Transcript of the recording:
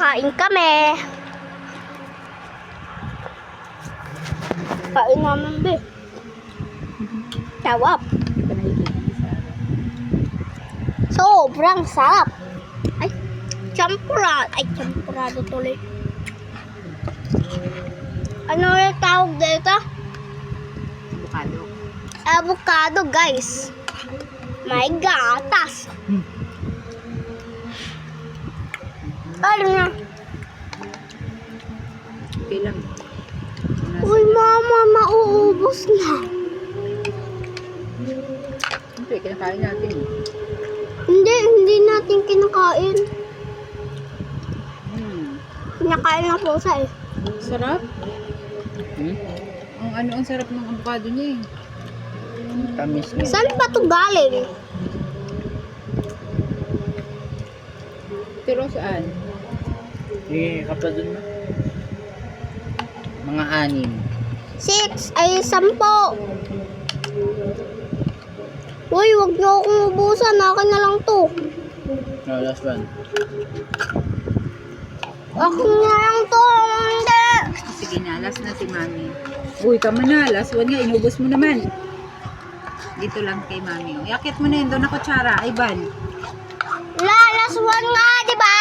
Kain kami. Kain namin, be. Tawap. Hindi ka nakikita sa araw. Sobrang sarap. Ay, champurado. Ay, champurado tuloy. Ano yung tawag dito? Avocado. Avocado, guys. May gatas. Ano na? Okay lang. Uy, mama, mauubos na. Hindi, kinakain natin. Hindi natin kinakain. Kinakain ng pusa eh. Sarap. Ang sarap ng avocado niya eh. Tamis niya. Saan pa ito galing? Pero saan? Eh, kapag dun na. Mga 6 ay 10. Uy, wag niyo akong ubusan. Akin na lang to.6. No, last one. Akin na lang to. Hindi. Sige na, last na si Mami. Uy, tama na. Last one nga, inubos mo naman. Dito lang kay Mami. Yakit mo na yun, doon na kutsara. Ay, ban. Last one nga, di ba?